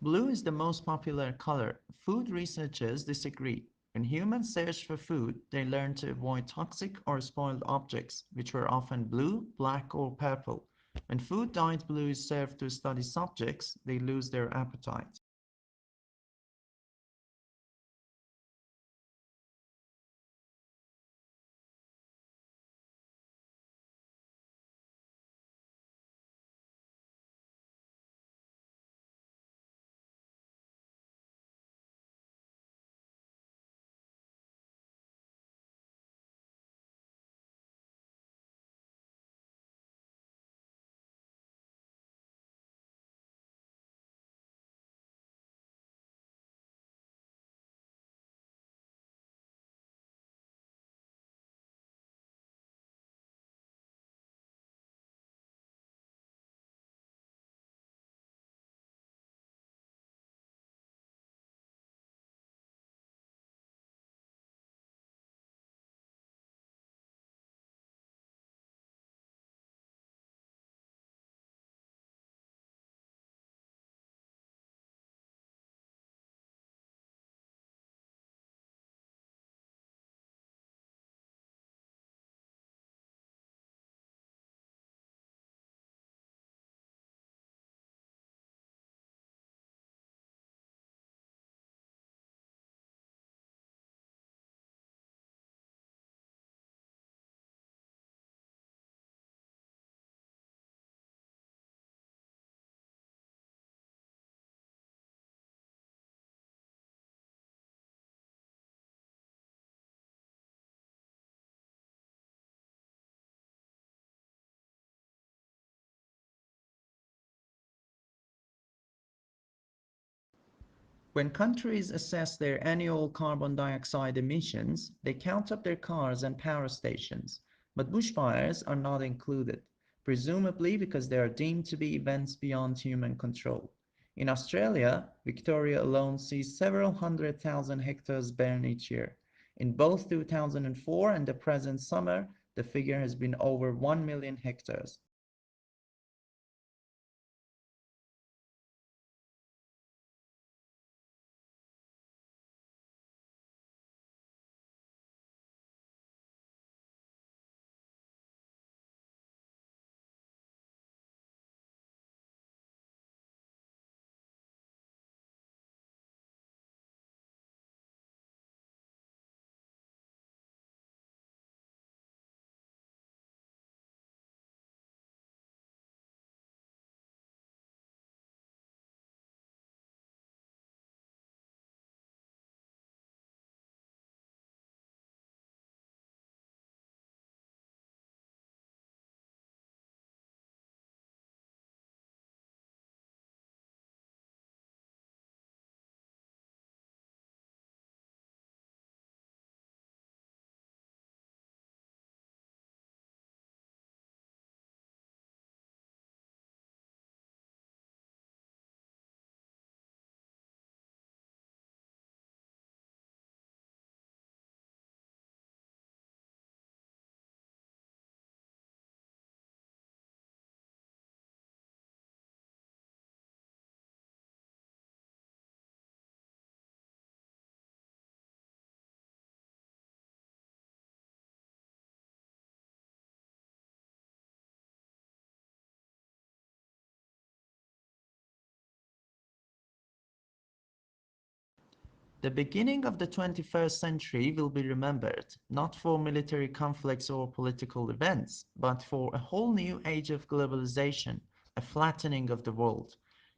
Blue is the most popular color. Food researchers disagree. When humans search for food, they learn to avoid toxic or spoiled objects, which were often blue, black, or purple. When food dyed blue is served to study subjects, they lose their appetite. When countries assess their annual carbon dioxide emissions, they count up their cars and power stations, but bushfires are not included, presumably because they are deemed to be events beyond human control. In Australia, Victoria alone sees several 100,000 hectares burn each year. In both 2004 and the present summer, the figure has been over 1 million hectares. The beginning of the 21st century will be remembered not for military conflicts or political events, but for a whole new age of globalization, a flattening of the world.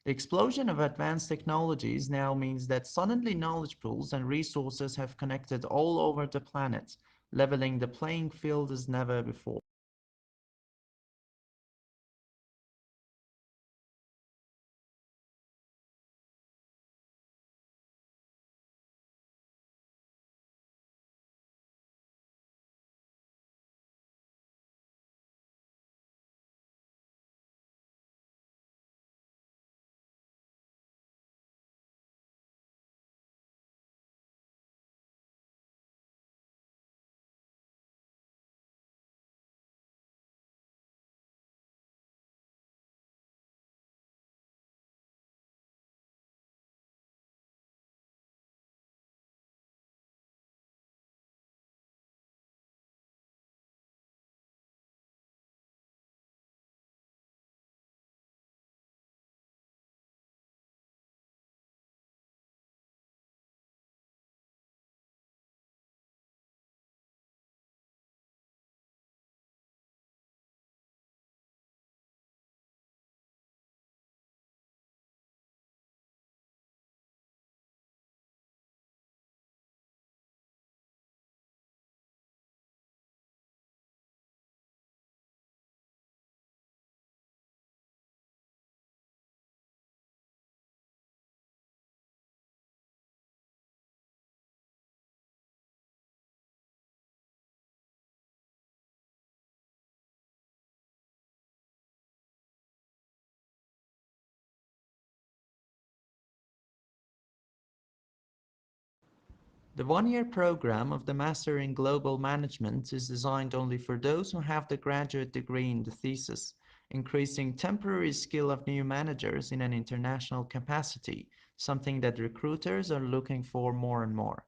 The explosion of advanced technologies now means that suddenly knowledge pools and resources have connected all over the planet, leveling the playing field as never before. The one-year program of the Master in Global Management is designed only for those who have the graduate degree in the thesis, increasing temporary skill of new managers in an international capacity, something that recruiters are looking for more and more.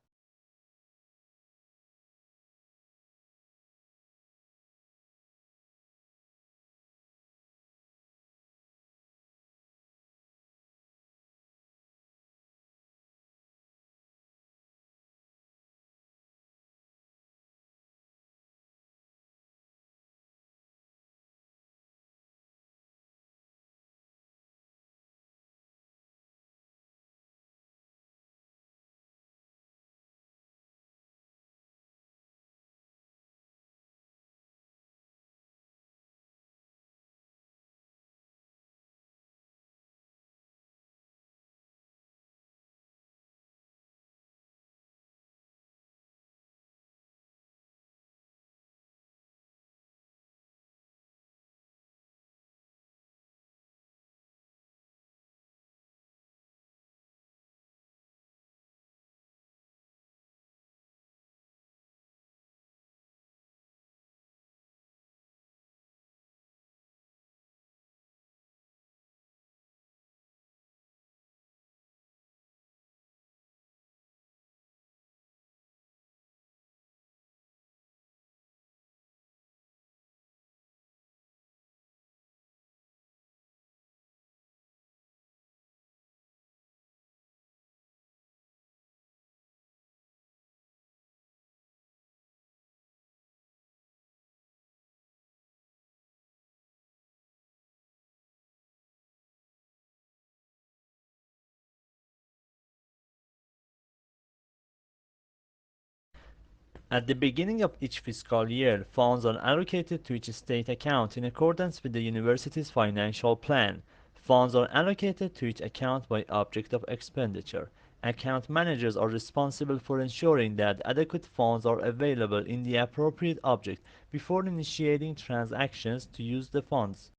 At the beginning of each fiscal year, funds are allocated to each state account in accordance with the university's financial plan. Funds are allocated to each account by object of expenditure. Account managers are responsible for ensuring that adequate funds are available in the appropriate object before initiating transactions to use the funds.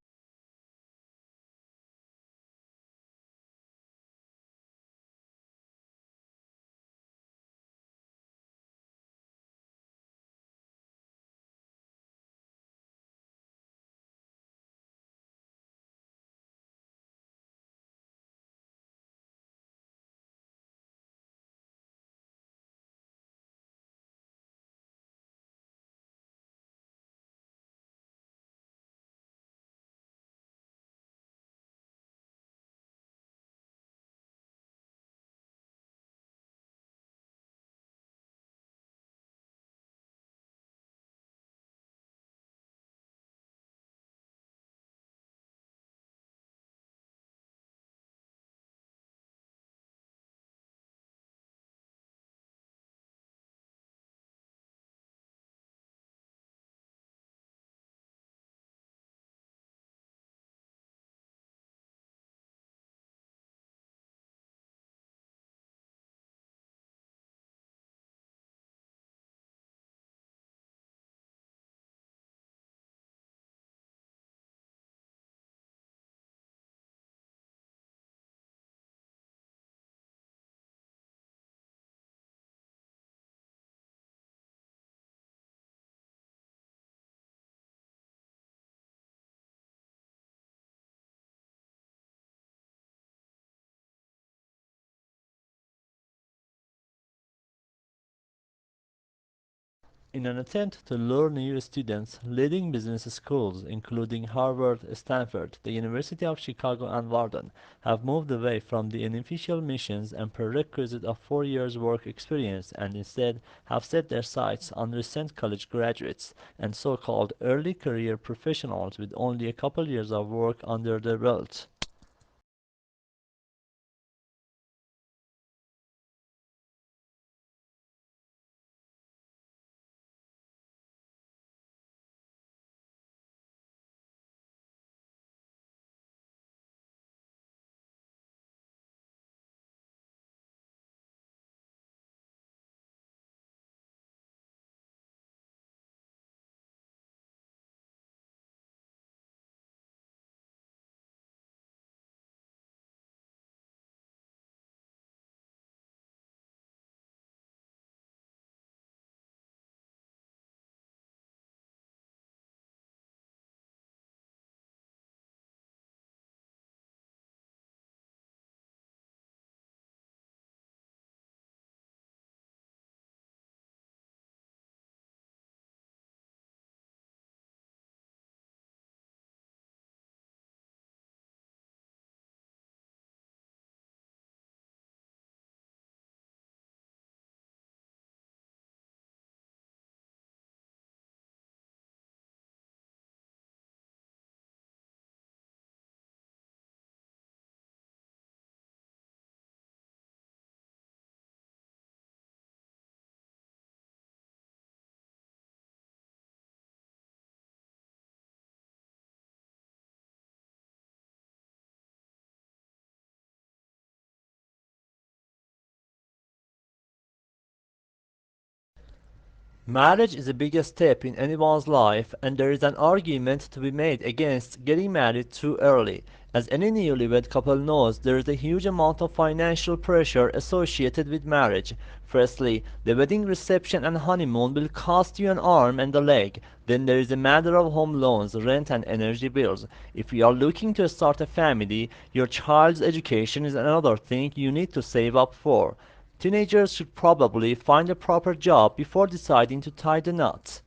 In an attempt to lure new students, leading business schools, including Harvard, Stanford, the University of Chicago, and Wharton, have moved away from the unofficial missions and prerequisite of 4 years work experience and instead have set their sights on recent college graduates and so-called early career professionals with only a couple years of work under their belt. Marriage is the biggest step in anyone's life, and there is an argument to be made against getting married too early. As any newlywed couple knows, there is a huge amount of financial pressure associated with marriage. Firstly, the wedding reception and honeymoon will cost you an arm and a leg. Then there is a matter of home loans, rent, and energy bills. If you are looking to start a family, your child's education is another thing you need to save up for. Teenagers should probably find a proper job before deciding to tie the knot.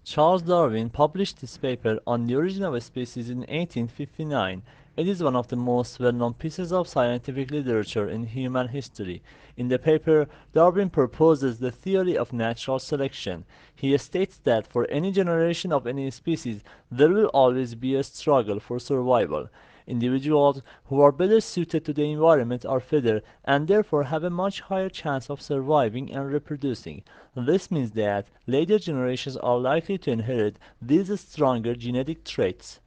Charles Darwin published his paper on the origin of a species in 1859. It is one of the most well-known pieces of scientific literature in human history. In the paper, Darwin proposes the theory of natural selection. He states that for any generation of any species, there will always be a struggle for survival. Individuals who are better suited to the environment are fitter and therefore have a much higher chance of surviving and reproducing. This means that later generations are likely to inherit these stronger genetic traits.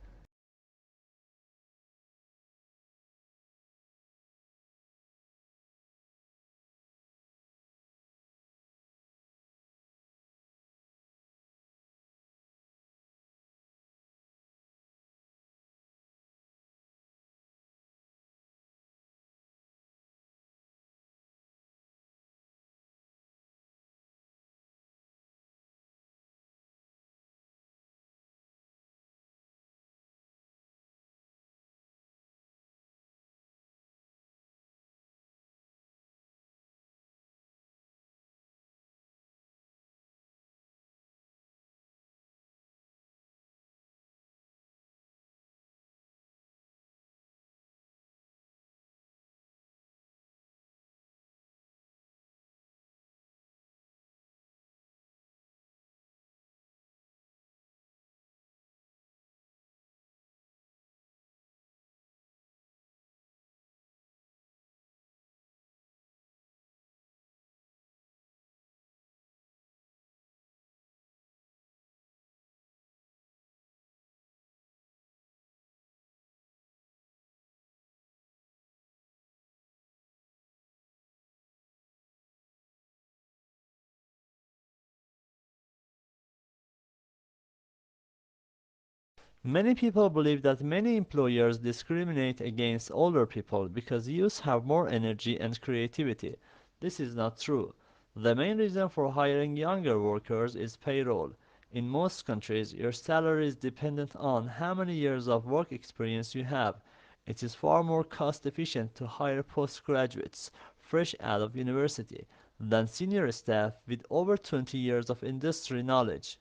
Many people believe that many employers discriminate against older people because youths have more energy and creativity. This is not true. The main reason for hiring younger workers is payroll. In most countries, your salary is dependent on how many years of work experience you have. It is far more cost efficient to hire postgraduates, fresh out of university, than senior staff with over 20 years of industry knowledge.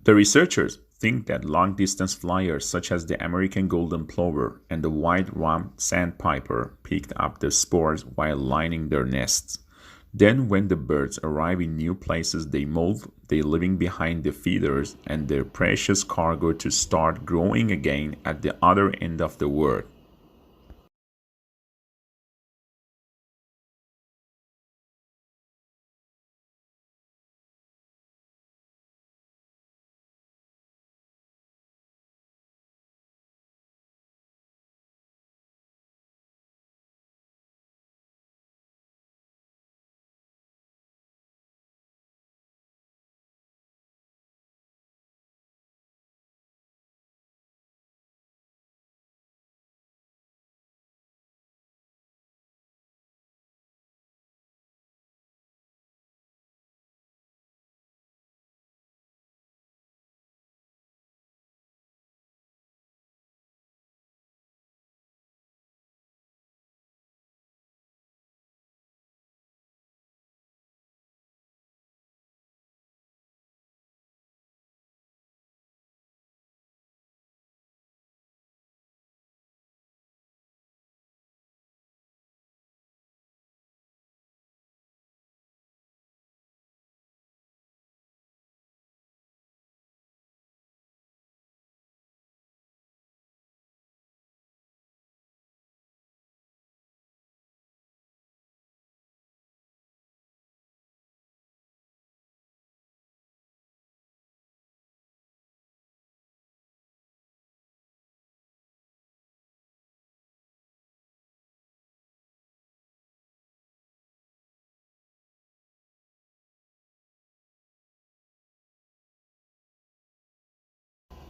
The researchers think that long-distance flyers such as the American golden plover and the white-rumped sandpiper picked up the spores while lining their nests. Then when the birds arrive in new places, they molt, they leaving behind the feeders and their precious cargo to start growing again at the other end of the world.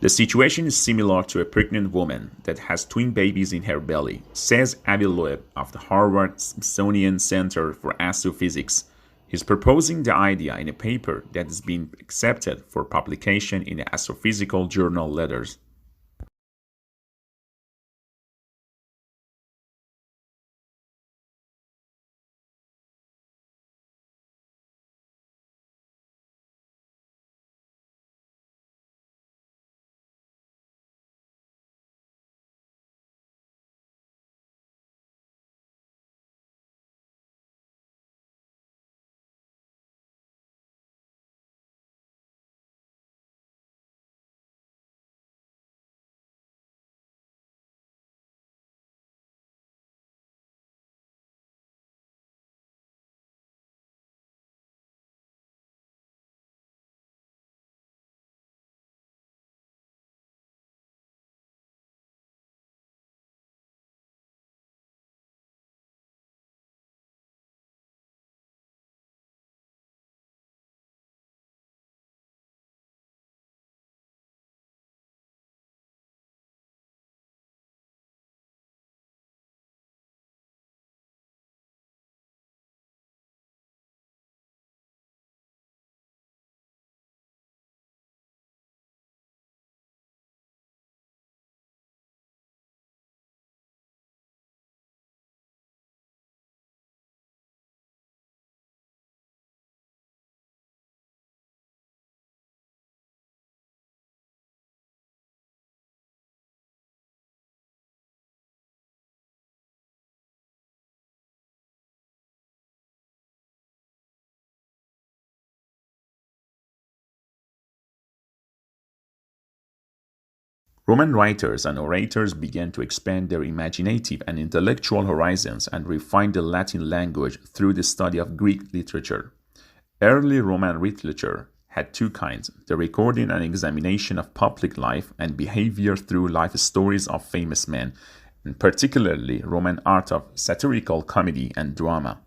The situation is similar to a pregnant woman that has twin babies in her belly, says Avi Loeb of the Harvard Smithsonian Center for Astrophysics. He's proposing the idea in a paper that has been accepted for publication in the Astrophysical Journal Letters. Roman writers and orators began to expand their imaginative and intellectual horizons and refine the Latin language through the study of Greek literature. Early Roman literature had two kinds: the recording and examination of public life and behavior through life stories of famous men, and particularly Roman art of satirical comedy and drama.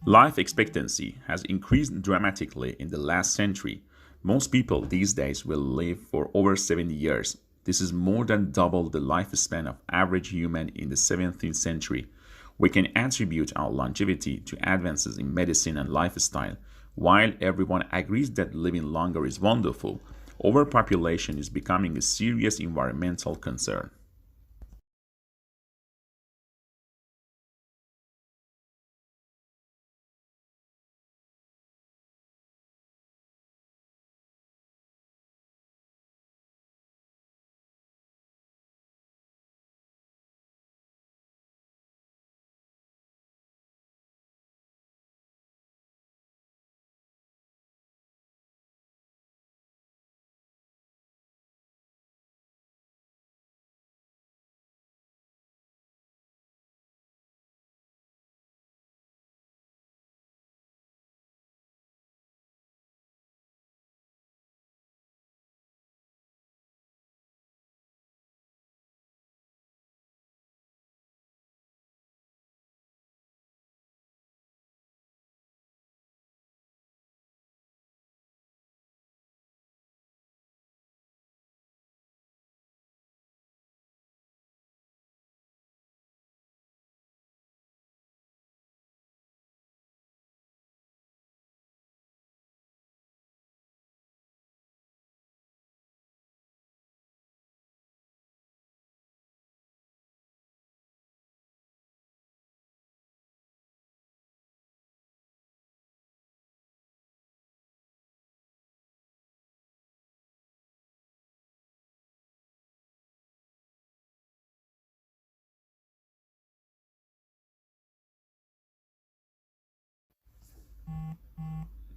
Life expectancy has increased dramatically in the last century. Most people these days will live for over 70 years. This is more than double the lifespan of average human in the 17th century. We can attribute our longevity to advances in medicine and lifestyle. While everyone agrees that living longer is wonderful, overpopulation is becoming a serious environmental concern.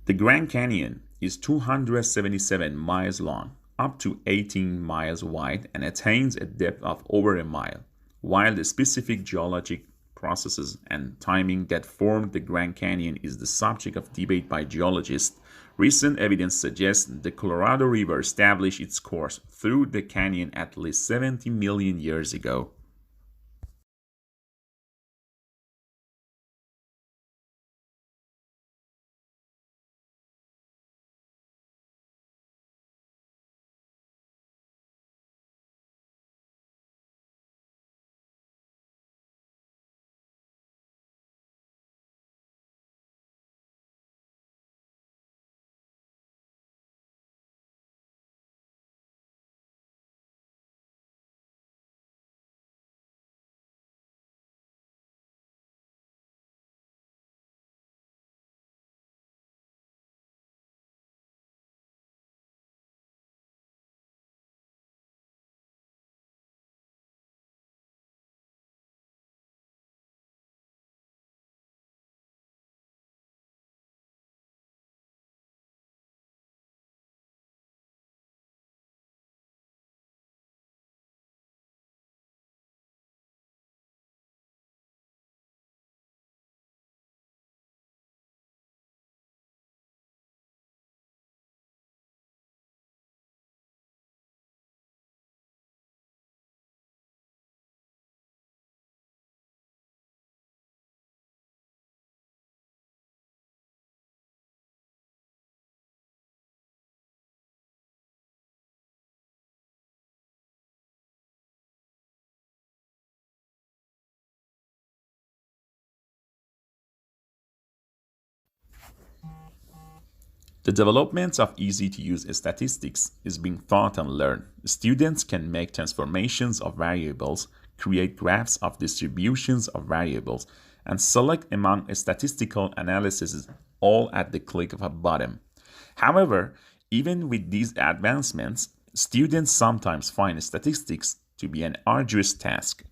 The Grand Canyon is 277 miles long, up to 18 miles wide, and attains a depth of over a mile. While the specific geologic processes and timing that formed the Grand Canyon is the subject of debate by geologists, recent evidence suggests the Colorado River established its course through the canyon at least 70 million years ago. The development of easy-to-use statistics is being taught and learned. Students can make transformations of variables, create graphs of distributions of variables, and select among statistical analyses all at the click of a button. However, even with these advancements, students sometimes find statistics to be an arduous task.